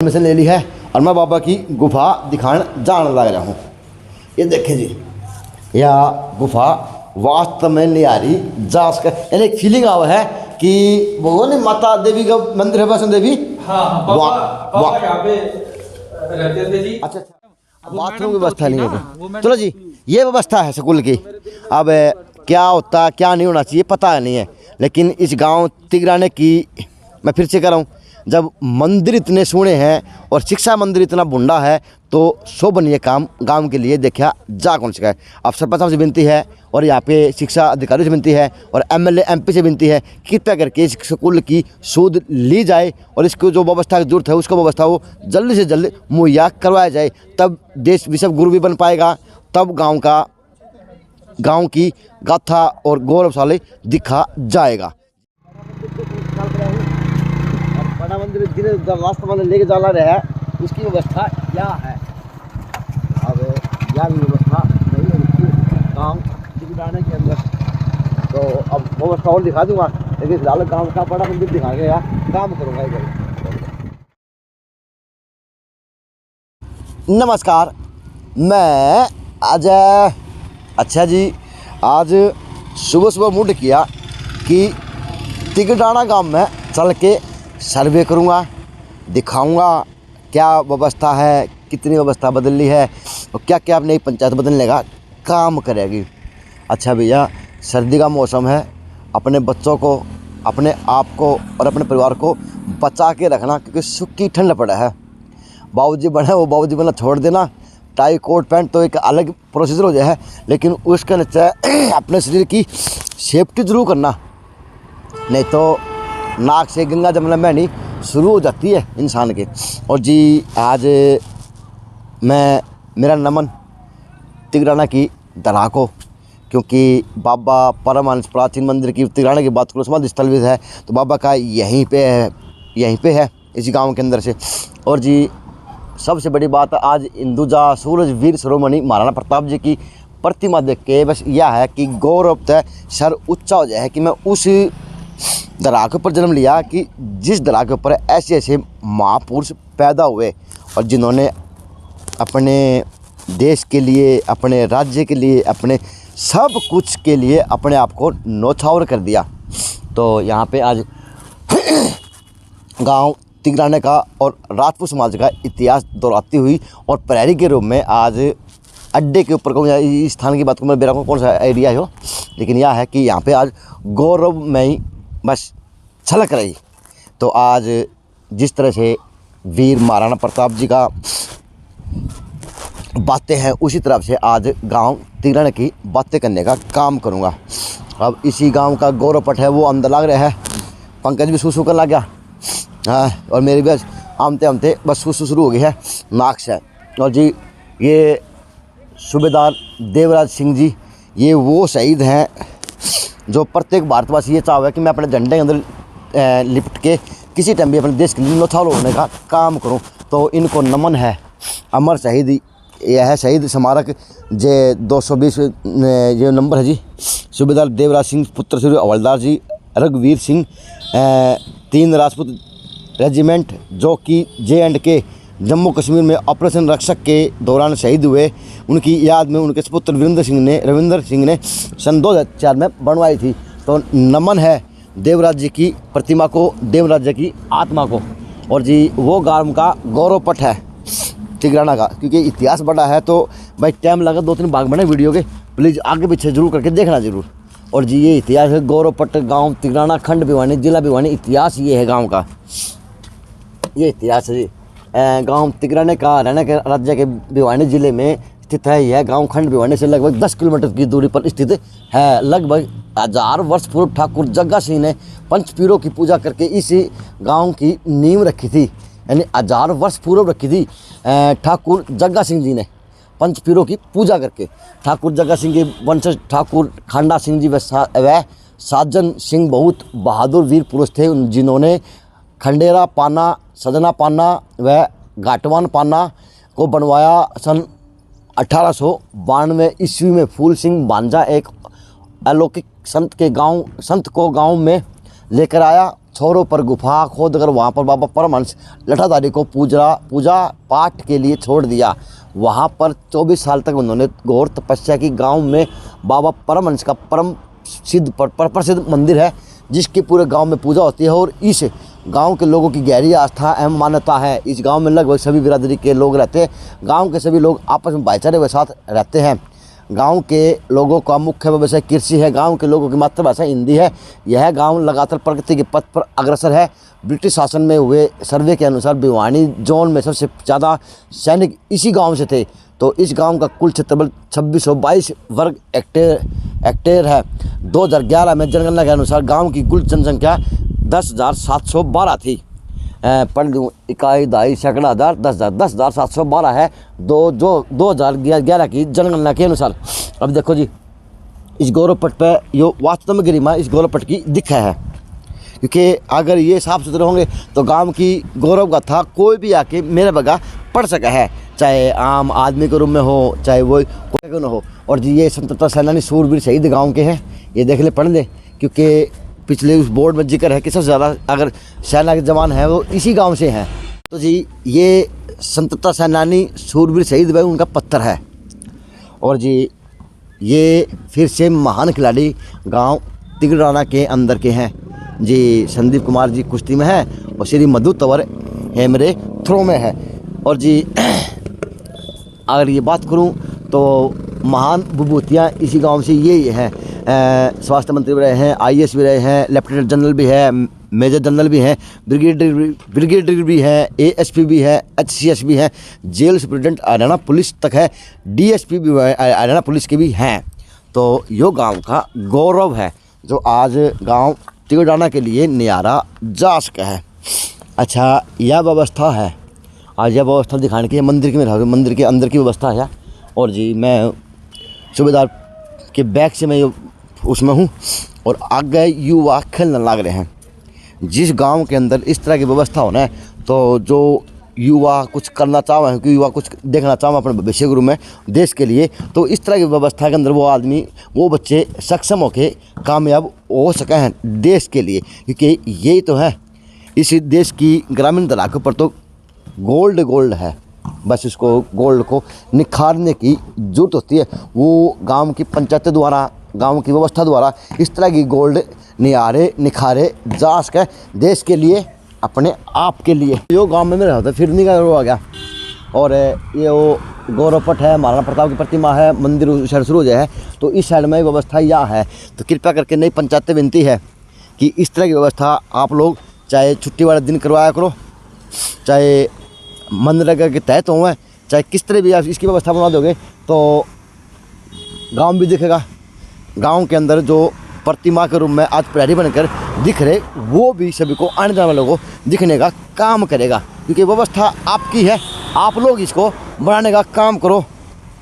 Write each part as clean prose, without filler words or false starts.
Permission ले ली है और मैं बाबा की गुफा दिखाने जाने लग रहा हूँ। ये देखें जी, यह गुफा वास्तव में नहीं आ रही जा उसका यानी एक फीलिंग आवा है कि भगवान माता देवी का मंदिर है वैष्णो देवी। पापा यहाँ पे रहते थे जी। अच्छा, बाथरूम की व्यवस्था नहीं है। चलो जी, ये व्यवस्था है स्कूल की। अब क्या होता क्या नहीं होना चाहिए पता नहीं है, लेकिन इस गांव तिगराने की मैं फिर से कह रहा हूँ, जब मंदिर इतने सोने हैं और शिक्षा मंदिर इतना बुंडा है तो शोभनीय काम गांव के लिए देखा जा कौन सका है। अब सरपंच से विनती है और यहाँ पे शिक्षा अधिकारियों से विनती है और एमएलए एमपी से विनती है, कृपया करके इस स्कूल की सूद ली जाए और इसको जो व्यवस्था की जरूरत है उसको व्यवस्था वो जल्दी से जल्दी मुहैया करवाया जाए। तब देश विश्व गुरु भी बन पाएगा, तब गाँव की गाथा और गौरवशाली दिखा जाएगा। बड़ा मंदिर जिन्हें रास्ता में लेके जाना रहा है उसकी व्यवस्था क्या है। अब यह भी व्यवस्था नहीं है उसकी गाँव दिखाने के अंदर, तो अब व्यवस्था और दिखा दूंगा, लेकिन फिलहाल गाँव का बड़ा मंदिर दिखा गया काम करूँगा इधर। नमस्कार, मैं अजय। अच्छा जी, आज सुबह सुबह मूड किया कि तिगडाना गांव में चल के सर्वे करूंगा, दिखाऊंगा क्या व्यवस्था है, कितनी व्यवस्था बदली है और क्या क्या नई पंचायत बदलने का काम करेगी। अच्छा भैया, सर्दी का मौसम है, अपने बच्चों को, अपने आप को और अपने परिवार को बचा के रखना, क्योंकि सूखी ठंड पड़ा है। बाबूजी बने वो बाबूजी बना छोड़ देना, टाई कोट पैंट तो एक अलग प्रोसीजर हो जाए, लेकिन उसके नीचे अपने शरीर की सेफ्टी जरूर करना, नहीं तो नाक से गंगा जमुना बहनी शुरू हो जाती है इंसान के। और जी, आज मेरा नमन तिगराना की दरगाह को, क्योंकि बाबा परमहंस प्राचीन मंदिर की तिगराना की बात करो, समाधि स्थल भी है तो बाबा का यहीं पे है इसी गांव के अंदर से। और जी, सबसे बड़ी बात आज हिंदुजा सूरज वीर शिरोमणि महाराणा प्रताप जी की प्रतिमा देख के बस यह है कि गौरव तय सर ऊंचा हो जाए कि मैं उस दरगाह के ऊपर जन्म लिया, कि जिस दरगाह के ऊपर ऐसे ऐसे महापुरुष पैदा हुए और जिन्होंने अपने देश के लिए, अपने राज्य के लिए, अपने सब कुछ के लिए अपने आप को न्यौछावर कर दिया। तो यहाँ पे आज गांव तिगराने का और राजपूत समाज का इतिहास दोहराती हुई और प्रहरी के रूप में आज अड्डे के ऊपर कहूँ, इस स्थान की बात करूँ, मेरा कौन सा आइडिया हो, लेकिन यह है कि यहाँ पे आज गौरव में ही बस छलक रही। तो आज जिस तरह से वीर महाराणा प्रताप जी का बातें हैं, उसी तरह से आज गांव तिगराने की बातें करने का काम करूंगा। अब इसी गांव का गौरव पट है वो अंदर लग रहा है, पंकज भी सूसू कर लग गया, हाँ, और मेरी भी आमते बस सूसू शुरू हो गई है नाक से। और जी, ये सूबेदार देवराज सिंह जी, ये वो शहीद हैं जो प्रत्येक भारतवासी ये चाहता है कि मैं अपने झंडे के अंदर लिपट के किसी टाइम भी अपने देश के लिए न्यौछावर होने का काम करूं। तो इनको नमन है। अमर शहीद यह है, शहीद स्मारक जे 220 ये नंबर है जी। सूबेदार देवराज सिंह पुत्र श्री हवलदार जी रघुवीर सिंह 3 राजपूत रेजिमेंट जो कि J&K जम्मू कश्मीर में ऑपरेशन रक्षक के दौरान शहीद हुए, उनकी याद में उनके पुत्र रविंदर सिंह ने सन 2004 में बनवाई थी। तो नमन है देवराज जी की प्रतिमा को, देवराज जी की आत्मा को। और जी, वो गांव का गौरव पट है तिगराना का, क्योंकि इतिहास बड़ा है तो भाई टाइम लगा, 2-3 भाग बने वीडियो के, प्लीज़ आगे पीछे जरूर करके देखना जरूर। और जी, ये इतिहास है गौरव पट गाँव तिगराना, खंड भिवानी, जिला भिवानी, इतिहास ये है गाँव का, ये इतिहास है जी। गांव तिगराने का हरियाणा के राज्य के भिवानी जिले में स्थित है। यह गांव खंड भिवानी से लगभग 10 किलोमीटर की दूरी पर स्थित है। लगभग 1000 वर्ष पूर्व ठाकुर जग्गा सिंह ने पंचपीरों की पूजा करके इस गांव की नींव रखी थी, यानी 1000 वर्ष पूर्व रखी थी ठाकुर जग्गा सिंह जी ने पंचपीरों की पूजा करके। ठाकुर जग्गा सिंह के वंशज ठाकुर खांडा सिंह जी व साजन सिंह बहुत बहादुर वीर पुरुष थे, जिन्होंने खंडेरा पाना, सजना पाना व घाटवान पाना को बनवाया। सन 1892 ईस्वी में फूल सिंह भांजा एक अलौकिक संत को गांव में लेकर आया। छोरों पर गुफा खोद कर वहाँ पर बाबा परमहंस लठाधारी को पूजा पाठ के लिए छोड़ दिया। वहाँ पर 24 साल तक उन्होंने घोर तपस्या की। गांव में बाबा परमहंस का परम सिद्ध प्रसिद्ध मंदिर है जिसकी पूरे गांव में पूजा होती है और इस गांव के लोगों की गहरी आस्था एवं मान्यता है। इस गांव में लगभग सभी बिरादरी के लोग रहते हैं। गांव के सभी लोग आपस में भाईचारे के साथ रहते हैं। गांव के लोगों का मुख्य व्यवसाय कृषि है। गांव के लोगों की मातृभाषा हिंदी है। यह गांव लगातार प्रगति के पथ पर अग्रसर है। ब्रिटिश शासन में हुए सर्वे के अनुसार भिवानी जोन में सबसे ज़्यादा सैनिक इसी गांव से थे। तो इस गांव का कुल क्षेत्रफल 2622 वर्ग हेक्टेयर है। 2011 में जनगणना के अनुसार गांव की कुल जनसंख्या 10,712 थी। पढ़ लूँ, इकाई दाई सैकड़ा हज़ार 10,712 है 2011 की जनगणना के अनुसार। अब देखो जी, इस गौरव पट पे यो वास्तव में गरिमा इस गौरव पट की दिखा है, क्योंकि अगर ये साफ सुथरे होंगे तो गांव की गौरव गाथा कोई भी आके मेरे बगा पढ़ सका है, चाहे आम आदमी के रूप में हो, चाहे वो कोई क्यों न हो। और जी ये स्वतंत्रता सेनानी सूरवीर शहीद गाँव के हैं, ये देख ले पढ़ ले, क्योंकि पिछले उस बोर्ड में जिक्र है कि सबसे ज़्यादा अगर सेना के जवान हैं वो इसी गांव से हैं। तो जी ये स्वतंत्रता सेनानी सूरवीर शहीद भाई उनका पत्थर है। और जी ये फिर से महान खिलाड़ी गांव तिगड़ाना के अंदर के हैं जी। संदीप कुमार जी कुश्ती में है और श्री मधु तंवर हेमरे थ्रो में है। और जी अगर ये बात करूं तो महान विभूतियाँ इसी गांव से ये हैं। स्वास्थ्य मंत्री भी रहे हैं, IAS भी रहे हैं, लेफ्टिनेंट जनरल भी है, मेजर जनरल भी हैं, ब्रिगेडियर भी है, ASP भी है, HCS भी है, जेल सुप्रिटेंडेंट हरियाणा पुलिस तक है, DSP भी हरियाणा पुलिस के भी हैं। तो यो गांव का गौरव है जो आज गांव तिगड़ाना के लिए नियारा जा सका है। अच्छा यह व्यवस्था है, आज यह व्यवस्था दिखाने की मंदिर की में मंदिर के अंदर की व्यवस्था है। और जी मैं सूबेदार के बैग से मैं उसमें हूँ और आगे युवा खेलने लग रहे हैं। जिस गांव के अंदर इस तरह की व्यवस्था होना है तो जो युवा कुछ करना चाहे हैं, कि युवा कुछ देखना चाहे अपने भविष्य गुरु में देश के लिए, तो इस तरह की व्यवस्था के अंदर वो आदमी वो बच्चे सक्षम होकर कामयाब हो सके हैं देश के लिए। क्योंकि यही तो है, इस देश की ग्रामीण इलाकों पर तो गोल्ड है, बस इसको गोल्ड को निखारने की ज़रूरत होती है। वो गांव की पंचायत द्वारा, गांव की व्यवस्था द्वारा इस तरह की गोल्ड निखारे जा सके देश के लिए, अपने आप के लिए। यो गांव में मेरा होता है फिरनी का आ गया। और ये वो गौरव पट है, महाराणा प्रताप की प्रतिमा है, मंदिर उस साइड शुरू हो जाए है। तो इस साइड में व्यवस्था यह है। तो कृपया करके नई पंचायत विनती है कि इस तरह की व्यवस्था आप लोग चाहे छुट्टी वाले दिन करवाया करो, चाहे मनरेगा के तहत हुए, चाहे किस तरह भी आप इसकी व्यवस्था बना दोगे तो गांव भी दिखेगा। गांव के अंदर जो प्रतिमा के रूप में आज प्रहरी बनकर दिख रहे वो भी सभी को आने जाने वालों को दिखने का काम करेगा। क्योंकि व्यवस्था आपकी है, आप लोग इसको बनाने का काम करो।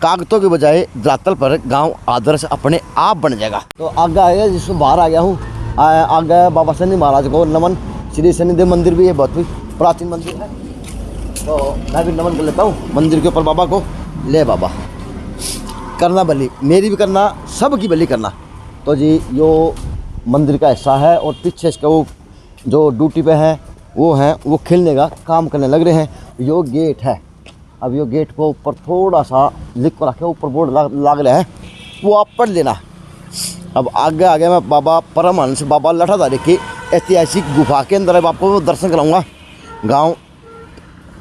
कागजों के बजाय धरातल पर गांव आदर्श अपने आप बन जाएगा। तो आगे आएगा जिसमें बाहर आ गया हूँ, आगे बाबा शनि महाराज को नमन। श्री शनिदेव मंदिर भी है, बहुत ही प्राचीन मंदिर है, तो मैं भी नमन कर लेता हूँ मंदिर के ऊपर बाबा को। ले बाबा करना बलि, मेरी भी करना, सब की बलि करना। तो जी यो मंदिर का हिस्सा है और पीछे इसका वो जो ड्यूटी पे हैं वो खेलने का काम करने लग रहे हैं। यो गेट है, अब यो गेट को ऊपर थोड़ा सा लिख कर रखे, ऊपर बोर्ड लग रहा है, वो आप पढ़ लेना। अब आगे मैं बाबा परमहंस बाबा लठाधारी की ऐतिहासिक गुफा के अंदर अब आपको दर्शन कराऊंगा। गांव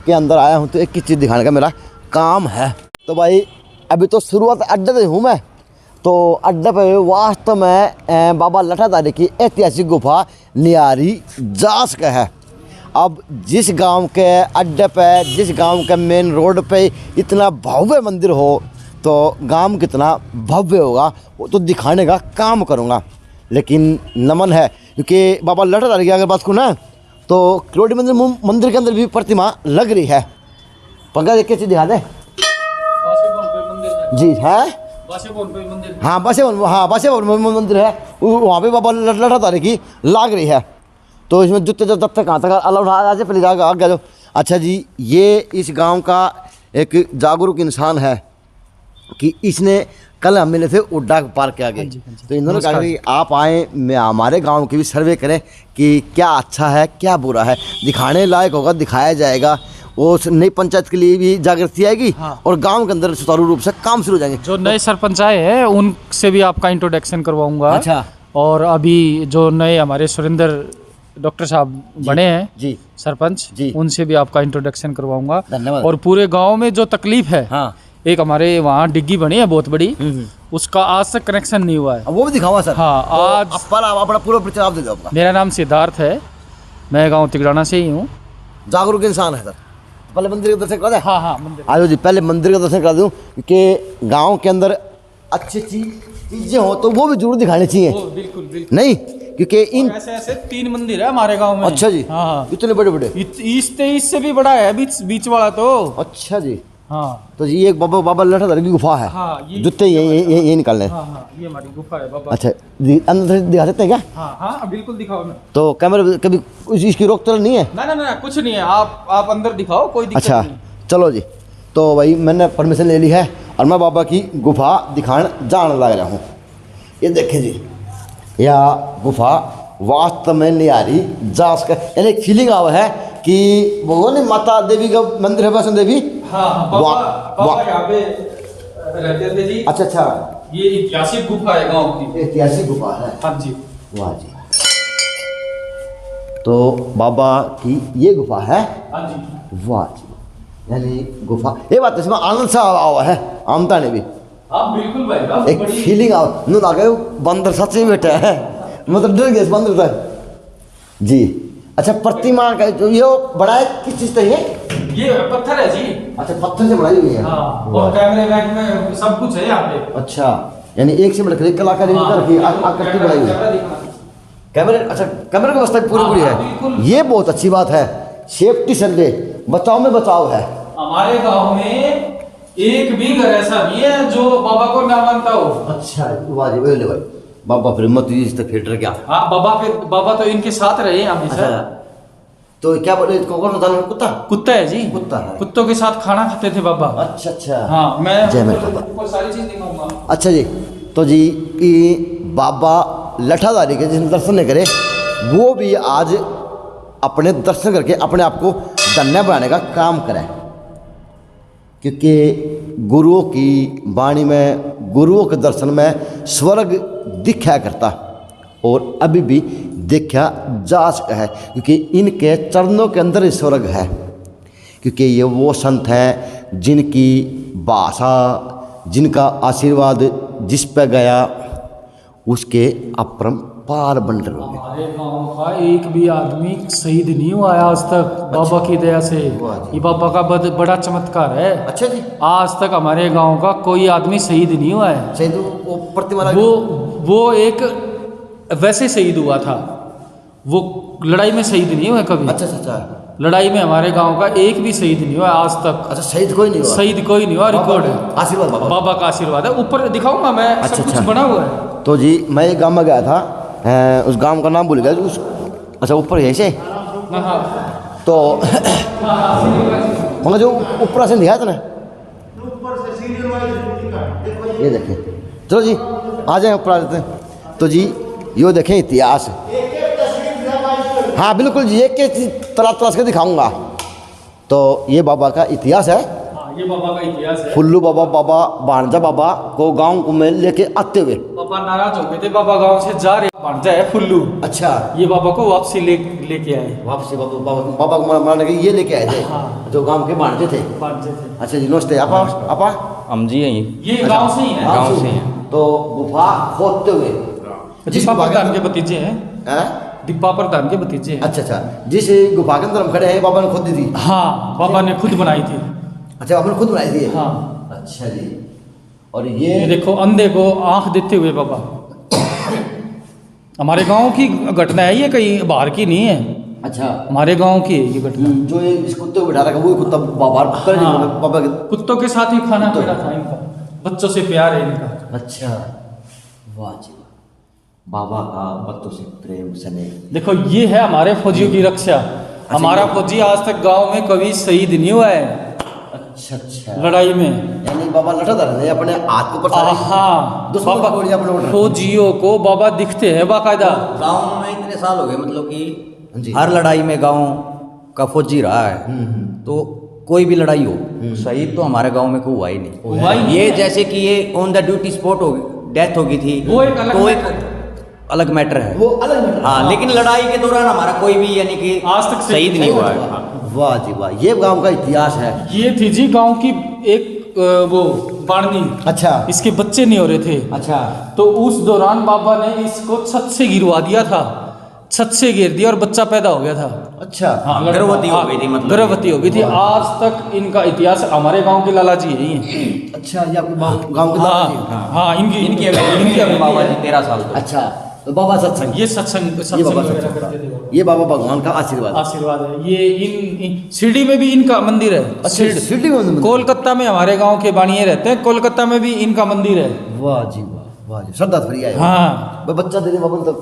के अंदर आया हूँ तो एक चीज़ दिखाने का मेरा काम है। तो भाई अभी तो शुरुआत अड्डे पे हूँ मैं, तो अड्डे पे वास्तव में बाबा लठाधारी की ऐतिहासिक गुफा नियारी जा सका है। अब जिस गांव के अड्डे पे, जिस गांव के मेन रोड पे इतना भव्य मंदिर हो तो गांव कितना भव्य होगा वो तो दिखाने का काम करूँगा। लेकिन नमन है, क्योंकि बाबा लठाधारी की अगर बात करूँ ना तो किरोड़ी मंदिर के अंदर भी प्रतिमा लग रही है। पंकज एक चीज़ दिखा दे जी। है हाँ बासेवन मंदिर है, वहाँ पे बाबा लठाधारी की लाग रही है। तो इसमें जूते जब तक कहाँ तक अलाउड आज पहले जाएगा आगे जाओ। अच्छा जी ये इस गांव का एक जागरूक इंसान है कि इसने कल हम मिले थे उड्डा पार्क के आगे, तो इन्होंने कहा कि आप आए, मैं हमारे गांव के भी सर्वे करें कि क्या अच्छा है क्या बुरा है, दिखाने लायक होगा दिखाया जाएगा, वो नई पंचायत के लिए भी जागृति आएगी। हाँ। और गांव के अंदर सुचारू रूप से काम शुरू हो जाएंगे। जो नए सरपंच आए हैं उनसे भी आपका इंट्रोडक्शन करवाऊंगा। अच्छा। और अभी जो नए हमारे सुरेंद्र डॉक्टर साहब बने हैं जी सरपंच जी, उनसे भी आपका इंट्रोडक्शन करवाऊंगा। धन्यवाद। और पूरे गांव में जो तकलीफ है, हाँ, एक हमारे वहाँ डिग्गी बनी है बहुत बड़ी, उसका आज तक कनेक्शन नहीं हुआ है। वो भी दिखाऊंगा सर। हाँ, तो आज अपना पूरा परिचय आप दे दो अपना। मेरा नाम सिद्धार्थ है, मैं गांव तिगड़ाना से ही हूँ। जागरूक इंसान है सर। पहले मंदिर के दर्शन करा दे। हाँ हाँ, मंदिर। आयो जी, पहले मंदिर का दर्शन करा दूं, क्योंकि गांव के अंदर अच्छी चीजें हो तो वो भी जरूर दिखानी चाहिए। बिल्कुल बिल्कुल नहीं, क्योंकि इन ऐसे ऐसे 3 मंदिर है हमारे गांव में। अच्छा जी। हाँ, इतने बड़े बड़े। इस से भी बड़ा है बीच वाला तो। अच्छा जी। हाँ, तो ये एक बाबा लठाधारी की गुफा है। हाँ, जूते ये निकालने। हाँ हाँ, ये हमारी गुफा है बाबा। अच्छा, अंदर से दिखा सकते हैं क्या? हाँ हाँ, बिल्कुल दिखाओ ना। तो कैमरे कभी इसकी रोक तो नहीं है? ना कुछ नहीं है, आप अंदर दिखाओ, कोई दिक्कत अच्छा नहीं। चलो जी, तो भाई मैंने परमिशन ले ली है और मैं बाबा की गुफा दिखाने जाने लग रहा हूँ। ये देखें जी, यह गुफा वास्तव में नहीं आ रही जा उसका, यानी एक फीलिंग आवा है कि वो नहीं माता देवी का मंदिर है, वैष्णो देवी। हाँ, बाबा यहाँ पे रहते थे जी। अच्छा अच्छा, ये ऐतिहासिक गुफा है गांव की। ऐतिहासिक गुफा है। हाँ जी। वाह जी। तो बाबा की ये गुफा है। हाँ जी। वाह जी, यानी गुफा, ये बात इसमें आनंद सा आवा है आमता ने भी। हाँ बिल्कुल भाई, एक फीलिंग आ नू लगे बंदर सच में बैठा है, मतलब डर गया इस बंदर तक जी। अच्छा, प्रतिमा का जो ये बड़ा है, किस चीज का ये पत्थर है जी। अच्छा, पत्थर से बनाई हुई है। हाँ, और कैमरे बैग में सब कुछ है यहाँ पे। अच्छा, यानी एक से बढ़कर एक कलाकारी करके आकृति बनाई हुई है। कैमरे, अच्छा कैमरे की व्यवस्था पूरी है, ये बहुत अच्छी बात है। सेफ्टी सर्वे, बचाव में बचाव है। हमारे गांव में एक भी घर ऐसा नहीं है जो बाबा को ना मानता हो। अच्छा, वाह जी, ले भाई, बाबा फिर मत इससे फिल्टर क्या। हाँ, बाबा तो इनके साथ रहे हैं हमेशा। तो क्या बोले, कौन सा कुत्ता है जी। कुत्ता है, कुत्तों के साथ खाना खाते थे बाबा। अच्छा अच्छा। हाँ, मैं ऊपर सारी चीज दिखाऊंगा। अच्छा जी, तो जी ये बाबा लठाधारी के जिन दर्शन नहीं करे, वो भी आज अपने दर्शन करके अपने आप को धन्य बनाने का काम करें, क्योंकि गुरुओं की वाणी में, गुरुओं के दर्शन में स्वर्ग दिखा करता और अभी भी देखा जा सका है, क्योंकि इनके चरणों के अंदर ही स्वर्ग है। क्योंकि ये वो संत हैं जिनकी भाषा, जिनका आशीर्वाद जिस पे गया उसके अपरंपार बंडल हो गए। हमारे गांव का एक भी आदमी शहीद नहीं हुआ है आज तक। बाबा की दया से ये बाबा का बड़ा चमत्कार है। अच्छा जी, आज तक हमारे गांव का कोई आदमी शहीद नहीं हुआ है। शहीद वो प्रतिमा, वो एक वैसे शहीद हुआ था, वो लड़ाई में शहीद नहीं हुआ कभी। अच्छा अच्छा, लड़ाई में हमारे गांव का एक भी शहीद नहीं हुआ आज तक। अच्छा, शहीद कोई नहीं हुआ? शहीद कोई नहीं हुआ, रिकॉर्ड है। आशीर्वाद बाबा का आशीर्वाद है। ऊपर दिखाऊंगा मैं, अच्छा, सब कुछ अच्छा। बना हुआ है। तो जी मैं एक गांव में गया था, उस गांव का नाम भूल गया उस, अच्छा ऊपर यहीं से हाँ, तो वहाँ जो ऊपर से दिखाया था ना, ये देखें। चलो जी आ जाए ऊपर आ जाते हैं। तो जी यो देखें इतिहास, हाँ बिल्कुल जी, एक तलाश के दिखाऊंगा। तो ये बाबा का इतिहास है। ये बाबा का इतिहास है। फुल्लू बाबा भाणजा बाबा को गांव में लेके आते हुए बाबा नाराज हो गए थे, बाबा गांव से जा रहे, भांजा है फुल्लू। अच्छा, ये बाबा को वापसी लेके आए। वापसी बाबा को मनाने के ये लेके आए थे। हाँ। जो गांव के भाणजे थे। भांजे थे। अच्छा जी, नमस्ते। आपा हम जी हैं ये गांव से ही है। गांव से हैं। तो गुफा खोदते हुए दीपा प्रधान के भतीजे हैं। हैं? दीपा प्रधान के भतीजे हैं। अच्छा अच्छा, जिस गुफा के अंदर हम खड़े हैं बाबा ने खोद दी थी? हाँ, बाबा ने खुद बनाई थी। अच्छा, आपने खुद बनाई थी? हाँ। अच्छा जी। और ये देखो, अंधे को आंख देते हुए बाबा। हमारे गांव की घटना है ये, कहीं बाहर की नहीं है। अच्छा, हमारे गांव की है ये घटना। जो ये इस कुत्ते को बिठा रखा वो कुत्ता बाबा बाबा के कुत्तों के साथ ही खाना पीना था इनका, बच्चों से प्यार है इनका। अच्छा, वाह जी, बाबा का बच्चों से प्रेम स्नेह। देखो, ये है हमारे फौजियों की रक्षा। हमारा फौजी आज तक गांव में कभी शहीद नहीं हुआ है। अच्छा अच्छा, लड़ाई में। यानी बाबा लटा धरने अपने हाथ के ऊपर सारे हाँ दुश्मन बाबा को गोलियां अपने ऊपर। फौजियों को बाबा दिखते हैं बाकायदा। गांव में इतने साल हो गए, मतलब जी। कि हर लड़ाई में गांव का फौजी रहा है। तो कोई भी लड़ाई हो, शहीद तो हमारे गांव में कोई हुआ ही हुआ ही नहीं। नहीं ये है। जैसे कि ये ऑन द ड्यूटी स्पॉट हो डेथ हो गई थी, वो एक अलग तो मैटर एक अलग मैटर है वो अलग मैटर। हाँ, लेकिन लड़ाई के दौरान हमारा कोई भी यानी कि आज तक शहीद नहीं हुआ है। वाह जी वाह, ये गांव का इतिहास है। ये थी जी गांव की एक वो बाड़नी, अच्छा इसके बच्चे नहीं हो रहे थे। अच्छा, तो उस दौरान बाबा ने इसको छत से गिरवा दिया था, छत से गिर दिया और बच्चा पैदा हो गया था। अच्छा हाँ, गर्भवती हो गई थी, मतलब गर्भवती हो गई थी। आज तक इनका इतिहास हमारे गांव के लाला जी यही है। अच्छा, ये आपके गांव के दादा जी? हाँ हाँ, इनकी इनके अभी बाबा जी 13 साल तो अच्छा, तो बाबा सत्संग, ये सत्संग ये बाबा वगैरह सत्संग, करते थे वो। ये बाबा भगवान का आशीर्वाद। आशीर्वाद है। ये इन शिरडी में भी इनका मंदिर है। अच्छा, शिरडी में मंदिर? कोलकाता में हमारे गांव के बाणिये रहते हैं, कोलकाता में भी इनका मंदिर है। वाह जी वाह, वाह जी, श्रद्धा फ्री है। हाँ भाई बच्चा देने बाबा तो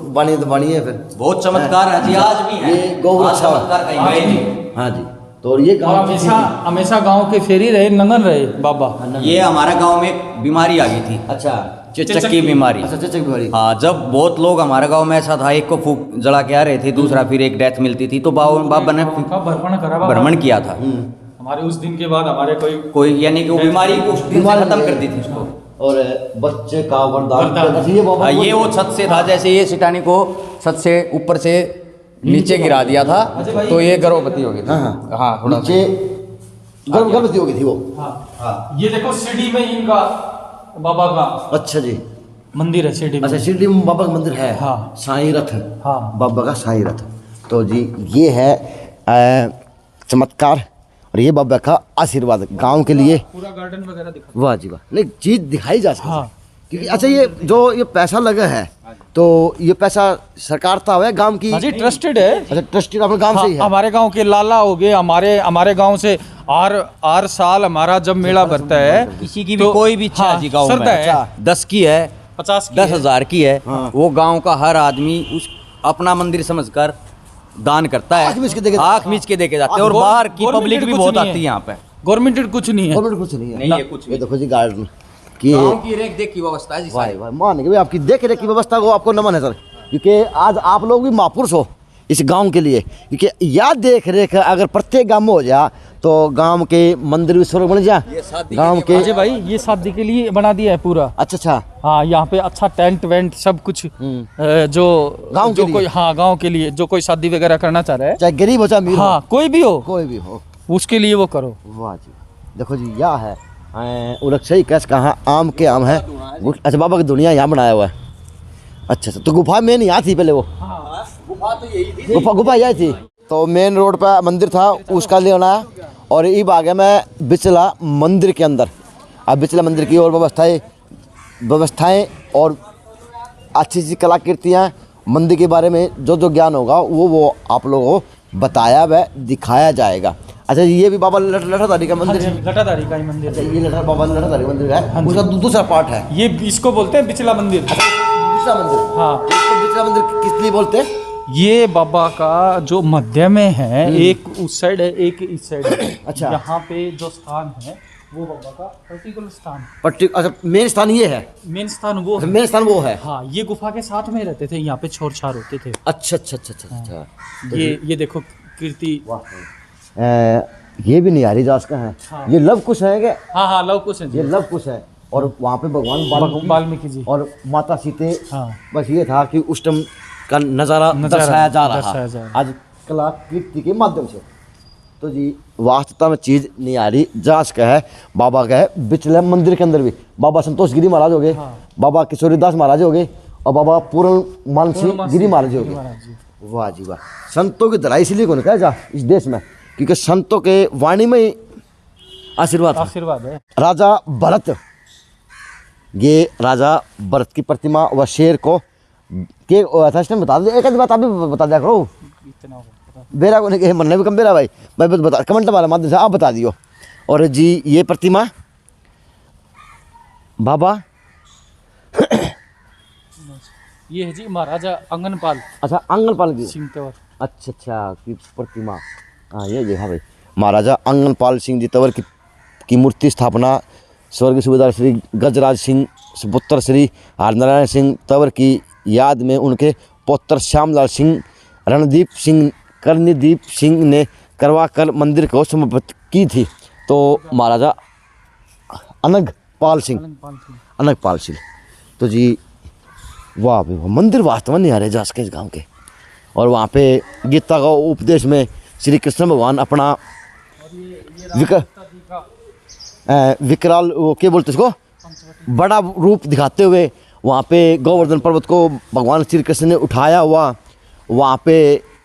बाणी है फिर। बहुत चमत्कार है जी, आज भी है। ये गौ आज रक्षा। चमत्कार कहीं गए नहीं। हाँ जी, तो ये और गांव हमेशा हमेशा गांव के फेरी रहे, नंगन रहे बाबा। ये हमारा गांव में एक बीमारी आ गई थी, अच्छा चेचक की बीमारी। अच्छा, चचक बीमारी। हाँ, जब बहुत लोग हमारे गांव में ऐसा था, एक को फूक जला के आ रहे थे, दूसरा फिर एक डेथ मिलती थी, तो बाबा ने का भ्रमण करा बाबा। भ्रमण किया था। हमारे उस दिन के बाद हमारे कोई यानी कि वो बीमारी उस दिन से बीमारी खत्म नहीं कर है। दी थी उसको। और बच्चे का वरदान। वरदान। अच्छा, ये बाबा ये वो छत से था, जैसे ये सिटानी को छत से ऊपर से नीचे गिरा दिया था, तो ये गर्भवती हो गई थी। हाँ, हाँ, थोड़ा सा। नीचे गर्भवती हो गई थी वो। हाँ, ये देखो शिरडी में इनका बाबा का अच्छा जी, मंदिर है शिरडी में। अच्छा, शिरडी में बाबा का मंदिर है। हाँ। साईं रथ। हाँ। बाबा का साईं रथ। तो जी ये है चमत्कार, और ये बाबा का आशीर्वाद गांव के लिए। पूरा गार्डन वगैरह दिखा। वाह जी वाह, नहीं चीज दिखाई जा सकती है। हाँ। क्योंकि अच्छा, ये जो ये पैसा लगा है, तो ये पैसा सरकार का है गांव की? हाँ जी, ट्रस्टेड है। अच्छा, ट्रस्टी अपने गांव से ही है। हमारे गांव के लाला हो गए, हमारे गांव से आर साल हमारा जब मेला भरता है, किसी की भी कोई भी इच्छा है जी गाँव श्रद्धा है। में, 10 की है, 50 की 10,000 की है, वो गांव का हर आदमी उस अपना मंदिर समझकर दान करता है। आँख मीच के देके- आँख मीच के देके जाते हैं। और बाहर की पब्लिक भी बहुत आती है यहाँ पे। गवर्नमेंट कुछ नहीं है। गवर्नमेंट कुछ नहीं है। नहीं है कुछ ये भी। देखो जी गार्डन की गांव की रेख देख की व्यवस्था है जी वाह सारी। वाह, मान के भाई आपकी देख रेख की व्यवस्था को आपको नमन है सर, क्योंकि आज आप लोग भी महापुरुष हो इस गांव के लिए। क्योंकि यह देख रेख अगर प्रत्येक गांव में हो जाए तो गांव के मंदिर भी स्वर्ग बन जाए गांव के। अजय भाई, ये शादी के लिए बना दिया है पूरा। अच्छा अच्छा, हाँ, यहाँ पे अच्छा टेंट वेंट सब कुछ जो गाँव के जो लिए? कोई, हाँ गांव के लिए जो कोई शादी वगैरह करना चाह रहा है, चाहे गरीब हो चाहे अमीर हो, हाँ कोई भी हो, कोई भी हो, उसके लिए वो करो। वाह जी, देखो जी यह है उलक्षई कैस कहाँ आम के आम है। अच्छा, बाबा की दुनिया यहाँ बनाया हुआ है। अच्छा अच्छा, तो गुफा में नहीं आती पहले वो? गुफा यही थी। तो मेन रोड पर मंदिर था, उसका ले आना। और ये भाग है मैं बिचला मंदिर के अंदर। अब बिचला मंदिर की और व्यवस्थाएं और अच्छी सी कलाकृतियाँ, मंदिर के बारे में जो जो ज्ञान होगा वो आप लोगों को बताया व दिखाया जाएगा। अच्छा, ये भी बाबा लठाधारी का मंदिर है। लटाधारी का ही मंदिर अच्छा, है। ये बाबा लठाधारी मंदिर है, उसका दूसरा पार्ट है ये इसको बोलते हैं बिचला मंदिर। बिचला मंदिर। हाँ, इसको बिचला मंदिर किस लिए बोलते हैं? ये बाबा का जो मध्य में है, एक उस साइड है एक इस साइड है। अच्छा। यहाँ पे जो स्थान है वो बाबा का पर्टिकुलर स्थान है। अच्छा, मेन स्थान ये है। मेन स्थान वो है। मेन स्थान वो है। हाँ, ये गुफा के साथ में रहते थे, यहाँ पे छोर छार होते थे। अच्छा अच्छा अच्छा अच्छा अच्छा। ये देखो कीर्ति। ये भी निहारी दास का है। हाँ। ये लव कुश है क्या? हाँ हाँ, लव कुश है जी। ये लव कुश है। और वहाँ पे भगवान वाल्मीकि जी और माता सीते। हाँ। बस ये था कि उस टाइम का नज़ारा दर्शाया जा रहा आज कलाकृति के माध्यम से। तो जी वास्तवता में चीज़ निहारी जास का है। बाबा का है बिचले मंदिर के अंदर भी बाबा संतोष गिरी महाराज हो गए। हाँ। बाबा किशोरीदास महाराज हो गए और बाबा पूर्ण मानसी गिरी महाराज हो गए। महाराज जी। वाह जी वाह, संतों की धराई इसलिए कौन कहा जा इस देश में, क्योंकि संतों के वाणी में ही आशीर्वाद था। आशीर्वाद है। राजा भरत, ये राजा भरत की प्रतिमा व शेर को के बता दो। एक आधी बात आप भी बता दिया करो, इतना होगा। बेरा को नहीं मन भी कम बेरा भाई बस बता, कमेंट हमारे माध्यम से आप बता दियो। और जी ये प्रतिमा बाबा ये है जी महाराजा अंगनपाल अच्छा आंगनपाल की। सिंह तंवर। अच्छा अच्छा की प्रतिमा। हाँ ये देखा भाई, महाराजा आंगनपाल सिंह जी तंवर की की मूर्ति स्थापना स्वर्गीय सूबेदार श्री गजराज सिंह सुपुत्र श्री हरनारायण सिंह तंवर की याद में उनके पुत्र श्यामलाल सिंह रणदीप सिंह कर्णदीप सिंह ने करवाकर मंदिर को समर्पित की थी। तो महाराजा अनंगपाल सिंह तो जी वाह भाई वाह, मंदिर वास्तव में नहीं आ रहे जास के इस गाँव के। और वहाँ पे गीता का उपदेश में श्री कृष्ण भगवान अपना विकराल वो क्या बोलते इसको बड़ा रूप दिखाते हुए वहाँ पे गोवर्धन पर्वत को भगवान श्री कृष्ण ने उठाया हुआ। वहाँ पे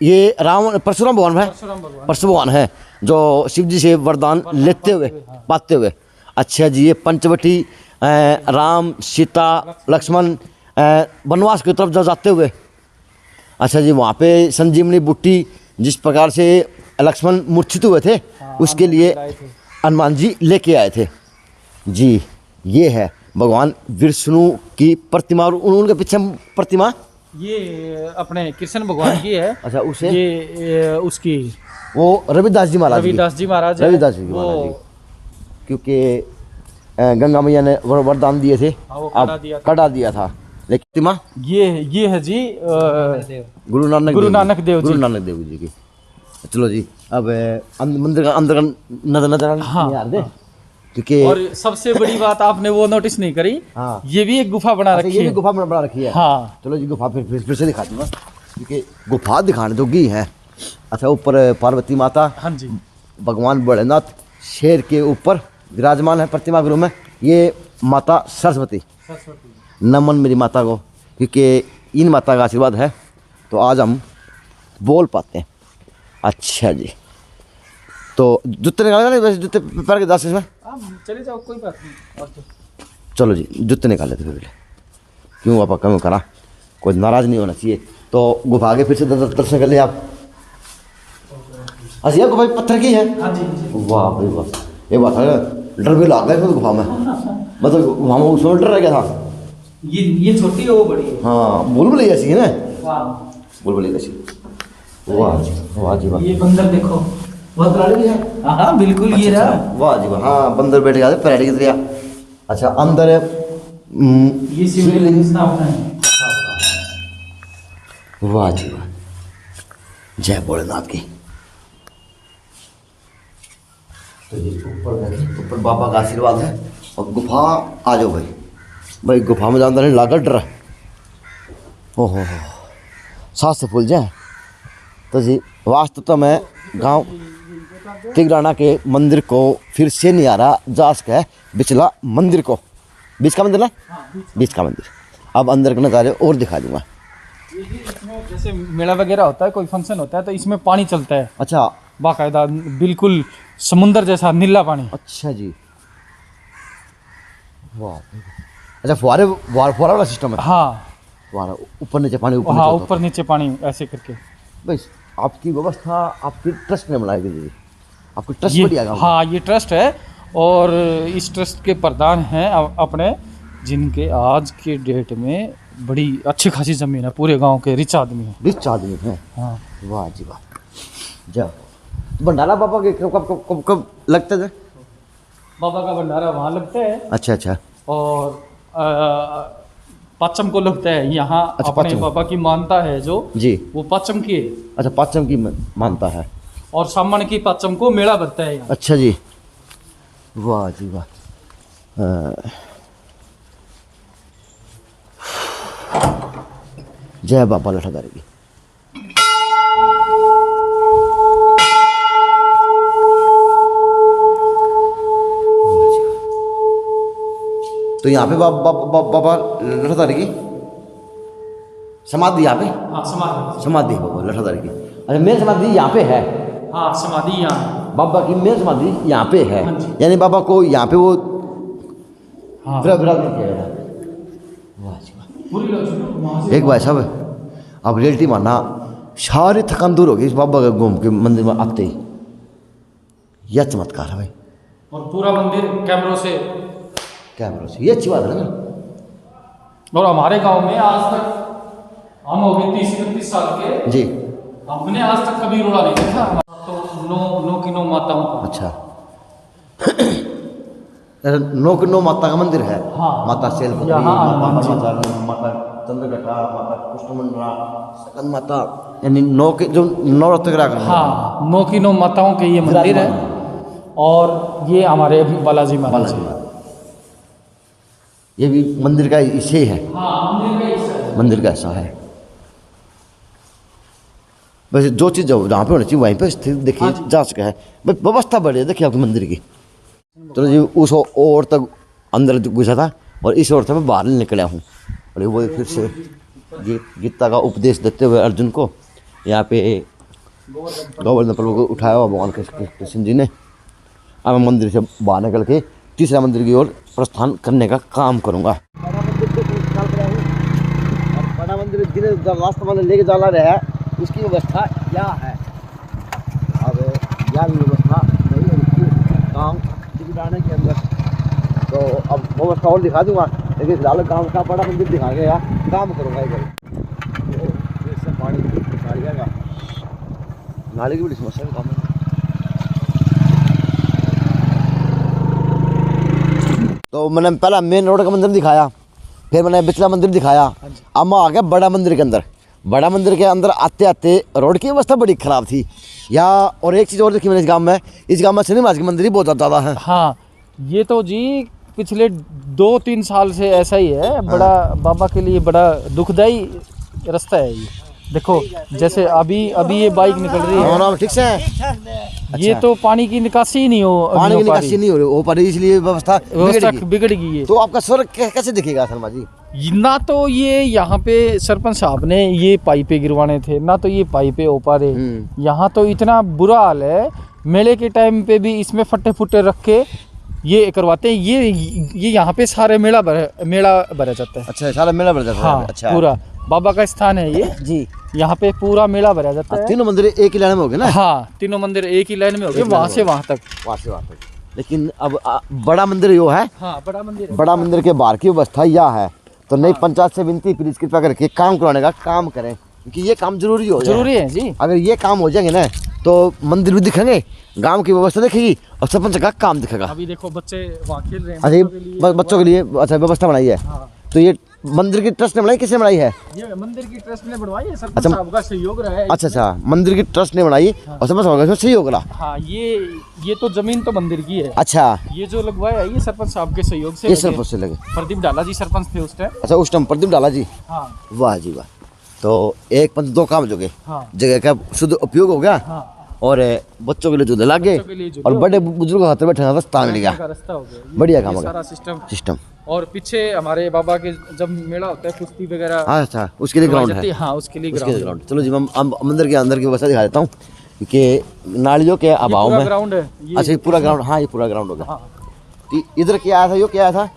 ये परशुराम भगवान है जो शिव जी से वरदान लेते हुए पाते हुए। अच्छा जी, ये पंचवटी राम सीता लक्ष्मण वनवास की तरफ जाते हुए। अच्छा जी, वहाँ पे संजीवनी बूटी जिस प्रकार से लक्ष्मण मूर्छित हुए थे उसके लिए हनुमान जी लेके आए थे जी। ये है भगवान विष्णु की प्रतिमा और उनके पीछे प्रतिमा ये अपने कृष्ण भगवान की है। अच्छा, उसे ये उसकी वो रविदास जी महाराज क्योंकि गंगा मैया ने वरदान दिए थे, अब कड़ा दिया था। लेकिन ये है जी गुरु नानक देव जी की। चलो जी, अब मंदिर का अंदर नजर हाँ, यार दे क्योंकि और सबसे बड़ी बात आपने वो नोटिस नहीं करी। हाँ, ये भी एक गुफा बना रखी है। ये भी गुफा बना रखी है। हाँ, चलो जी, गुफा फिर से दिखा दूंगा क्योंकि गुफा दिखाने जोगी है। अच्छा, ऊपर पार्वती माता, हाँ जी, भगवान भोलेनाथ शेर के ऊपर विराजमान है प्रतिमा के रूप में। ये माता सरस्वती, नमन मेरी माता को, क्योंकि इन माता का आशीर्वाद है तो आज हम बोल पाते हैं। अच्छा जी, तो जूते निकाले वैसे जूते पैर के 10 इसमें आप चले जाओ, कोई बात नहीं। और तो चलो जी, जूते निकाल लेते फिर क्यों आप कम करा, कोई नाराज नहीं होना चाहिए। तो गुफा के फिर से दर्शन कर ले आप। अच्छा, ये गुफा पत्थर की है। हाँ जी, वाह भाई वाह, ये बात है, डर भी लग गया गुफा में, मतलब गुफा में उसमें डर रह गया था। ये छोटी है वो बड़ी है। हाँ, बुलबुल ऐसी है ना, वाह बुलबुल ऐसी। वाह जी वाह जी वाह, ये बंदर देखो, बहुत बड़ा भी है। हाँ बिल्कुल, ये रहा। वाह जी वाह, हाँ बंदर बैठ गया पैर की तरह। अच्छा, अंदर ये शिवलिंग स्थापना है। वाह जी वाह, जय भोलेनाथ की। तो ये ऊपर देखिए, ऊपर बाबा का आशीर्वाद है। और गुफा आ जाओ भाई, भाई गुफा में अंदर नहीं लागा डर। ओहो, सांस से फूल जाए। तो जी वास्तव में गांव तिगराना के मंदिर को फिर से नहीं आ रहा जास का बिचला मंदिर को, बीच का मंदिर ना, बीच का मंदिर। अब अंदर के नज़ारे और दिखा दूंगा। इसमें जैसे मेला वगैरह होता है, कोई फंक्शन होता है तो इसमें पानी चलता है। अच्छा, बाकायदा बिल्कुल समुंदर जैसा नीला पानी। अच्छा जी, वाह। अच्छा, फुहारे वाला सिस्टम है। हाँ, फुहारा ऊपर नीचे पानी, ऊपर हाँ नीचे ऊपर नीचे पानी ऐसे करके। भाई आपकी व्यवस्था आपकी ट्रस्ट ने बनाई गई, आपको ट्रस्ट ये बढ़िया। हाँ, ये ट्रस्ट है और इस ट्रस्ट के प्रधान हैं अपने, जिनके आज के डेट में बड़ी अच्छी खासी ज़मीन है, पूरे गांव के रिच आदमी हैं। रिच आदमी है। हाँ, वाह जी वाह। जब भंडारा बाबा के कब लगता है? बाबा का भंडारा वहाँ लगता है। अच्छा अच्छा, और पाचम को लगता है यहाँ। अच्छा, अपने पाचम। बाबा की मानता है जो जी, वो पाचम की है। अच्छा, पाचम की मानता है। और सामान की पाचम को मेला भरता है यहाँ। अच्छा जी, वाह जी वाह। जय बाबा लठाधारी की। तो यहाँ पे बाबा लठाधारी की समाधि, यहाँ पे हाँ, समाधि है बाबा लठाधारी की। अच्छा, मेन समाधि यहाँ पे है। हाँ, समाधि यहाँ। बाबा की मेन समाधि यहाँ पे है, हाँ जी। यानी बाबा को यहाँ पे वो हाँ, विराजमान किया गया। वाह जी वाह। पूरी वहाँ से एक भाई साहब, अब रियलिटी मानना, सारी थकान दूर हो गई इस बाबा के घूम के मंदिर में आते ही। यह चमत्कार है भाई। और पूरा मंदिर कैमरों से। कैमरों से, ये अच्छी बात है ना। और हमारे गांव में आज तक हम हो गए 30-31 साल के, जी, हमने आज तक कभी रोड़ा नहीं देखा। तो 9 की 9 माताओं का। अच्छा। नौ माता का मंदिर है। हाँ। माता शैलपुत्री, यहाँ माता हनुमान जी। ब्रह्मचारिणी, माता चंद्रघटा, माता कृष्णमंडला, सकंद माता, यानी नौ के जो नवरात्र करा कर। हाँ, 9 की 9 माताओं के ये मंदिर है। और ये हमारे बालाजी महाराज है। ये भी मंदिर का हिस्से है। हाँ, मंदिर का हिस्सा है। मंदिर का हिस्सा है। वैसे जो चीज़ जहाँ पे होनी चाहिए वहीं पे स्थित देखिए जा सका है। बस व्यवस्था बढ़िया देखिए आपके मंदिर की। तो जी उस ओर तक अंदर घुसा था और इस ओर से मैं बाहर निकला हूँ। और वो फिर से गीता का उपदेश देते हुए अर्जुन को यहाँ पे गोवर्धन पर्वत को उठाया हुआ भगवान कृष्ण जी ने। अब मैं मंदिर से बाहर निकल के तीसरा मंदिर की ओर प्रस्थान करने का काम करूँगा। बड़ा मंदिर जिन्हें रास्ता में लेके जाना रहा है उसकी व्यवस्था क्या है। अब यह व्यवस्था नहीं है गाँव दिखाने के अंदर, तो अब व्यवस्था और दिखा दूंगा, लेकिन फिलहाल गाँव का बड़ा मंदिर दिखा गया काम करूँगा इधर। तो इससे पानी निकाल जाएगा, नाले की बड़ी समस्या है काम में। तो मैंने पहला मेन रोड का मंदिर दिखाया, फिर मैंने बिचला मंदिर दिखाया। अब मैं आ गया बड़ा मंदिर के अंदर। बड़ा मंदिर के अंदर आते आते रोड की अवस्था बड़ी ख़राब थी यहाँ। और एक चीज़ और देखी मैंने इस गांव में शनि महाराज के मंदिर ही बहुत ज़्यादा है। हाँ, ये तो जी पिछले 2-3 साल से ऐसा ही है। बड़ा बाबा के लिए बड़ा दुखदाई रास्ता है ये। देखो जैसे अभी ये बाइक निकल रही है, ठीक से ये तो पानी की निकासी ही नहीं पानी की निकासी नहीं हो पा रही, इसलिए व्यवस्था बिगड़ गई है। तो आपका स्वर्ग कैसे दिखेगा शर्मा जी? ना तो ये यहाँ पे सरपंच साहब ने ये पाइपें गिरवाने थे, ना तो ये पाइपें हो पा रहे। यहाँ तो इतना बुरा हाल है, मेले के टाइम पे भी इसमें फट्टे फुट्टे रख के ये करवाते हैं। ये यहाँ पे सारे मेला भरा जाता है। अच्छा, सारा मेला भरा जाता है। हाँ, अच्छा, पूरा बाबा का स्थान है ये जी। यहाँ पे पूरा मेला भरा जाता है। तीनों मंदिर एक ही लाइन में हो गए ना? हाँ, तीनों मंदिर एक ही लाइन में हो गए, वहाँ से वहाँ तक। लेकिन अब बड़ा मंदिर यो है। हाँ, बड़ा मंदिर के बाहर की व्यवस्था यह है। तो नई पंचायत से विनती प्लीज कृपया करके काम करवाने का काम करें, क्योंकि ये काम जरूरी है जी। अगर ये काम हो जाएंगे ना तो मंदिर भी दिखेंगे, गांव की व्यवस्था दिखेगी और सरपंच का काम दिखेगा। अभी देखो बच्चे वहाँ खेल रहे हैं। अच्छा, बच्चों के लिए अच्छा व्यवस्था बनाई है। हाँ। तो ये मंदिर की ट्रस्ट ने बनाई, किसने बनाई है? ये मंदिर की ट्रस्ट ने बनवाई है, सरपंच साहब का सहयोग रहा है। अच्छा, मंदिर की ट्रस्ट ने बनाई और सरपंच साहब का सहयोग रहा। हाँ, ये तो जमीन तो मंदिर की है। अच्छा, ये जो लगवाया है ये सरपंच साहब के सहयोग से। ये सरपंच से लगे। प्रदीप डाला जी सरपंच थे उस टाइम। अच्छा, उस टाइम प्रदीप डाला जी। हाँ। वाह जी वाह। तो एक पंच दो काम हो गए। हाँ। जगह का शुद्ध उपयोग हो गया। हाँ। और बच्चों के लिए झूले लग गए और बड़े बुजुर्ग हाथ में बैठने का रास्ता मिल गया। बढ़िया काम हो गया। सिस्टम और पीछे हमारे बाबा के जब मेला होता है कुश्ती वगैरह। अच्छा, उसके लिए ग्राउंड है। हाँ, उसके लिए ग्राउंड। चलो जी, हम मंदिर के अंदर की व्यवस्था दिखा देता हूँ, क्योंकि नालियों के अभाव में ग्राउंड है। अच्छा, ये पूरा ग्राउंड। हाँ, ये पूरा ग्राउंड होगा। तो इधर क्या आया था? यो क्या आया था?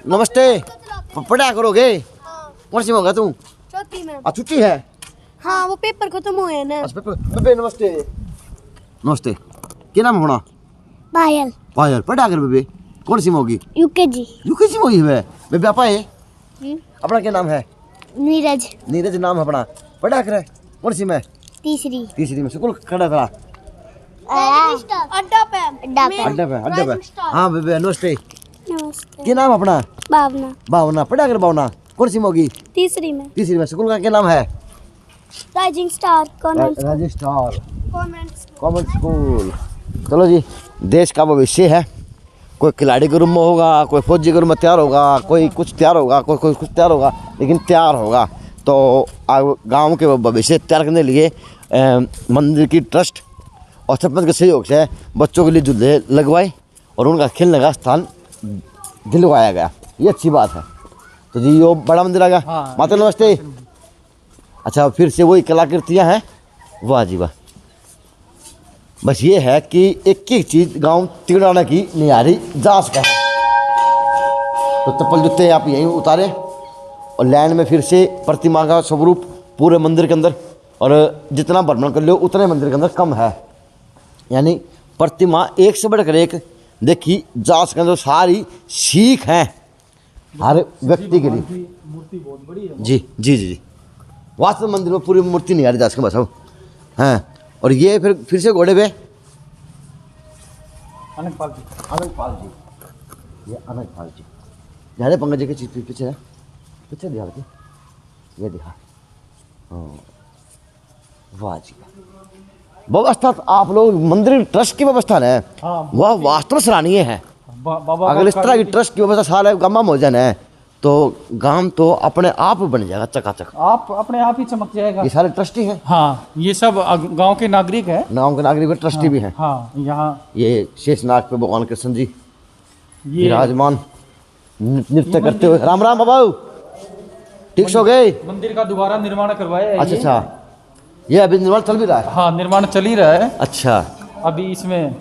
नमस्ते, पढ़ा करोगे? कौन सी में होगा तू? चौथी में। छुट्टी है? हाँ, वो पेपर खत्म हुए हैं ना। अच्छा, पेपर। नमस्ते। नमस्ते, क्या नाम होना? पायल। पायल, पढ़ा कर बेबे। कौन सी में होगी? यूकेजी। यूकेजी में होगी बेबे। आपा है? अपना क्या नाम है? नीरज। नीरज नाम है अपना। पढ़ा कर कौन सी में? तीसरी में। स्कूल खड़ा था? अड्डा पे। हाँ बेबे, नमस्ते। क्या नाम अपना? भावना। पढ़ा कर भावना। कौन सी में होगी? तीसरी में। स्कूल का क्या नाम है? Rising star convent school. चलो जी, देश का भविष्य है। कोई खिलाड़ी के रूम में होगा, कोई फौजी के रूम में तैयार होगा, कोई कुछ तैयार होगा, कोई कुछ तैयार होगा, लेकिन तैयार होगा। तो गांव के भविष्य तैयार करने के लिए मंदिर की ट्रस्ट और सरपंच के सहयोग से बच्चों के लिए झूले लगवाए और उनका खेलने का स्थान दिलवाया गया। ये अच्छी बात है। तो जी, यो बड़ा मंदिर आ गया। हाँ, माता नमस्ते। अच्छा, फिर से वही कलाकृतियाँ हैं। वाह जी वाह। बस ये है कि एक एक चीज़ गांव तिगड़ाना की निहारी जा सका है। तो चप्पल जूते आप यहीं उतारे और लाइन में फिर से प्रतिमा का स्वरूप पूरे मंदिर के अंदर, और जितना भ्रमण कर लो उतने मंदिर के अंदर कम है। यानी प्रतिमा एक से बढ़कर एक देखी जा सकें। तो सारी सीख हैं हर व्यक्ति के लिए। मूर्ति बहुत बड़ी है। जी। वास्तव मंदिर में पूरी मूर्ति नहीं आ रही जा सके बस। हाँ, और ये फिर से घोड़े पे अनंतपाल जी। अनंतपाल जी, ये अनंतपाल जी ध्यान है पंकज जी के पीछे है, पीछे दिखा के ये दिखा। हाँ वाह जी व्यवस्था तो आप लोग मंदिर ट्रस्ट की व्यवस्था है हाँ, वह वास्तव में सराहनीय है। बाबा अगर इस तरह की ट्रस्ट की व्यवस्था सारे गाँव में हो जाए तो गांव तो अपने आप बन जाएगा चकाचक। आप अपने आप ही चमक जाएगा। ये सारे ट्रस्टी हैं। हाँ ये सब गांव के नागरिक हैं। गाँव के नागरिक भी ट्रस्टी भी हैं। हाँ यहाँ ये शेषनाग पे भगवान कृष्ण जी ये विराजमान नृत्य करते हुए। राम राम बाबा, ठीक सो गए? मंदिर का दोबारा निर्माण करवाया है। अच्छा ये। अच्छा, ये अभी निर्माण चल भी रहा है। हाँ निर्माण चल ही रहा है। अच्छा, अभी इसमें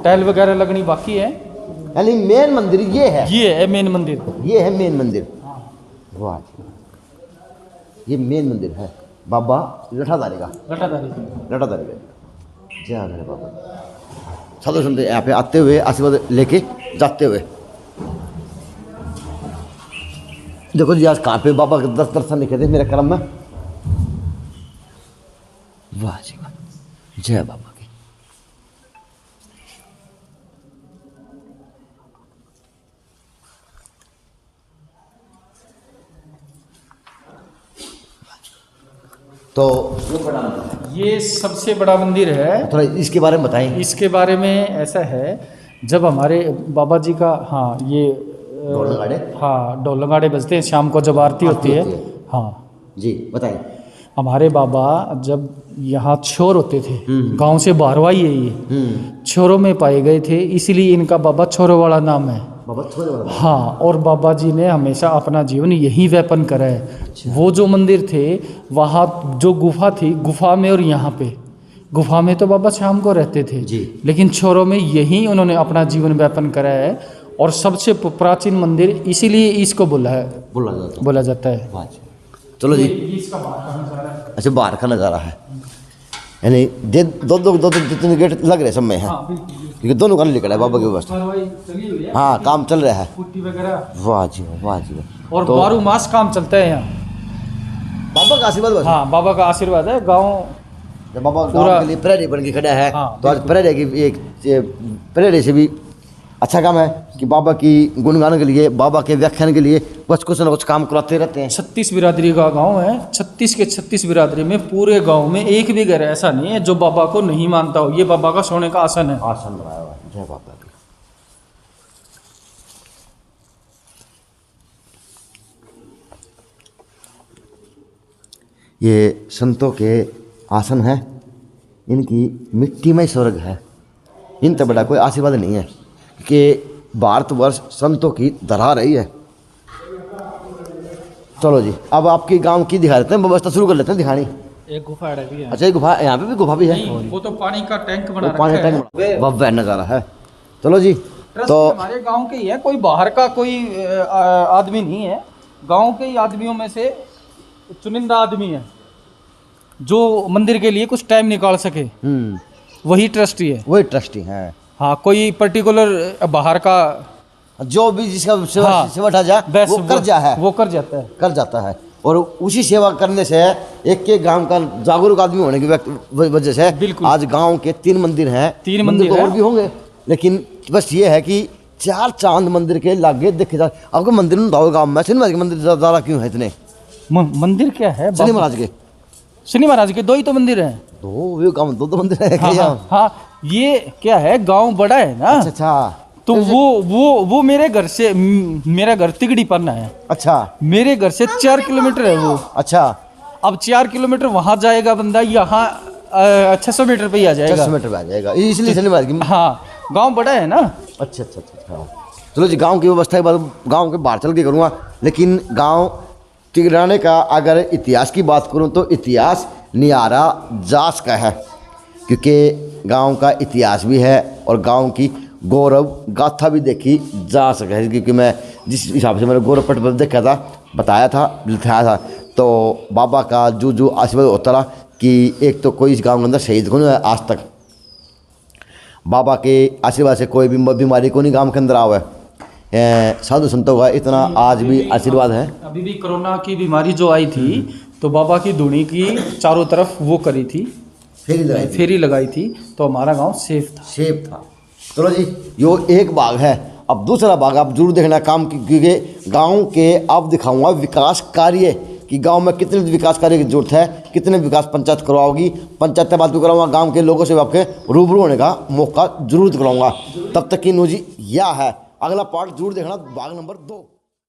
टाइल वगैरह लगनी बाकी है। यानी मेन मंदिर ये है। ये है मेन मंदिर। ये है मेन मंदिर। वाह जी, ये मेन मंदिर है बाबा लठाधारी का। लठाधारी। लठाधारी का जय मेरे बाबा। साधु संत यहाँ पे आते हुए आशीर्वाद लेके जाते हुए। देखो जी आज कहाँ पे बाबा के 10 दर्शन लिखे थे मेरे कर्म में। वाह जी वाह, जय बाबा की। तो ये सबसे बड़ा मंदिर है। थोड़ा इसके बारे में बताएं। इसके बारे में ऐसा है, जब हमारे बाबा जी का हाँ ये ढोल नगाड़े? हाँ ढोल नगाड़े बजते हैं शाम को जब आरती होती है। हाँ जी बताएं। हमारे बाबा जब यहाँ छोर होते थे, गांव से बाहरवा ही है ये, छोरों में पाए गए थे, इसलिए इनका बाबा छोरों वाला नाम है। बाबा छोरे वाला। हाँ और बाबा जी ने हमेशा अपना जीवन यही व्यापन करा है। वो जो मंदिर थे वहाँ जो गुफा थी, गुफा में और यहाँ पे गुफा में तो बाबा शाम को रहते थे जी। लेकिन छोरों में यही उन्होंने अपना जीवन व्यापन करा है। और सबसे प्राचीन मंदिर इसीलिए इसको बोला जाता है। वाह जी। चलो जी, इसका बाहर का नजारा है। अच्छा बाहर का नज़ारा है, यानी दो तीन गेट लग रहे सब में हैं, हाँ बिल्कुल। क्योंकि दोनों का निकला है बाबा की व्यवस्था। कार्रवाई चली हुई है। हाँ काम चल रहा है। पुट्टी वगैरह वाह जी वाह जी वाह। और तो 12 मास काम चलता है यहाँ। बाबा का आशीर्वाद बस। हाँ बाबा का आशीर्वाद है। गाँव जब बाबा पूरा- गाँव के लिए प्रेरी बन के खड़ा है। हाँ, तो आज प्रेरी की एक प्रेरी से भी अच्छा काम है कि बाबा की गुणगान के लिए, बाबा के व्याख्यान के लिए कुछ ना कुछ काम कराते रहते हैं। 36 बिरादरी का गांव है। 36 के 36 बिरादरी में पूरे गांव में एक भी घर ऐसा नहीं है जो बाबा को नहीं मानता हो। ये बाबा का सोने का आसन है। आसन बनाया हुआ है। जय बाबा की। ये संतों के आसन है, इनकी मिट्टी में स्वर्ग है। इन तक बड़ा कोई आशीर्वाद नहीं है कि भारतवर्ष संतों की धरा रही है। चलो जी, अब आपकी गांव की दिखा देते हैं, व्यवस्था शुरू कर लेते हैं दिखानी। एक गुफा भी है। अच्छा ये गुफा, यहाँ पे भी गुफा भी है। वो तो पानी का टैंक बना वो पानी रखा है। टैंक वह नज़ारा है। चलो जी, ट्रस्ट तो हमारे गांव के ही है, कोई बाहर का कोई आदमी नहीं है। गांव के ही आदमियों में से चुनिंदा आदमी है जो मंदिर के लिए कुछ टाइम निकाल सके, वही ट्रस्टी है। वही ट्रस्टी हैं। हाँ कोई पर्टिकुलर बाहर का जो भी जिसका सेवा हाँ, सेवा उठा जाए बस वो कर जा है, वो कर जाता है। कर जाता है। और उसी सेवा करने से एक गांव का जागरूक आदमी होने की वजह से बिल्कुल। आज गांव के 3 मंदिर हैं। 3 मंदिर तो हैं। और भी होंगे, लेकिन बस ये है कि 4 चांद मंदिर के लागे देखे जाए। आपको मंदिर में गाँव में शनि महाराज के मंदिर ज़्यादा क्यों है इतने? मंदिर क्या है? शनि महाराज के शनि महाराज के 2 ही तो मंदिर हैं। दो गाँव 2 मंदिर है हाँ, क्या? हाँ ये क्या है, गांव बड़ा है ना। अच्छा तो वो मेरे घर से मेरा घर तिगड़ी पन्ना है। अच्छा मेरे घर से 4 किलोमीटर है वो। अच्छा। अब 4 किलोमीटर वहां जाएगा बंदा, यहाँ 600 मीटर पे ही आ जाएगा। 600 मीटर पे आ जाएगा, इसलिए शनि महाराज की। हाँ गांव बड़ा है ना। अच्छा अच्छा अच्छा। चलो जी, गांव की व्यवस्था के बाद गांव के बाहर चल के करूँगा, लेकिन गांव तिगड़ाने का अगर इतिहास की बात करूं तो इतिहास नियारा जास का है, क्योंकि गांव का इतिहास भी है और गांव की गौरव गाथा भी देखी जा सके है। क्योंकि मैं जिस हिसाब से मैंने गौरव पट पर देखा था, बताया था, लिखाया था, तो बाबा का जो आशीर्वाद होता रहा कि एक तो कोई इस गाँव के अंदर शहीद को नहीं है आज तक। बाबा के आशीर्वाद से कोई भी बीमारी को नहीं गाँव के अंदर आवा है। साधु संतों का इतना आज भी आशीर्वाद है। अभी भी कोरोना की बीमारी जो आई थी तो बाबा की धुनी की चारों तरफ वो करी थी, फेरी लगाई थी, तो हमारा गांव सेफ था। सेफ था। चलो जी, यो एक भाग है। अब दूसरा भाग आप जरूर देखना काम क्योंकि गांव के अब दिखाऊंगा विकास कार्य कि गांव में कितने विकास कार्य की जरूरत है, कितने विकास पंचायत करवाओगी, पंचायत बात भी कराऊंगा, गांव के लोगों से आपके रूबरू होने का मौका जरूर दिलाऊंगा। तब तक की नूजी यह है, अगला पार्ट जरूर देखना, भाग नंबर 2।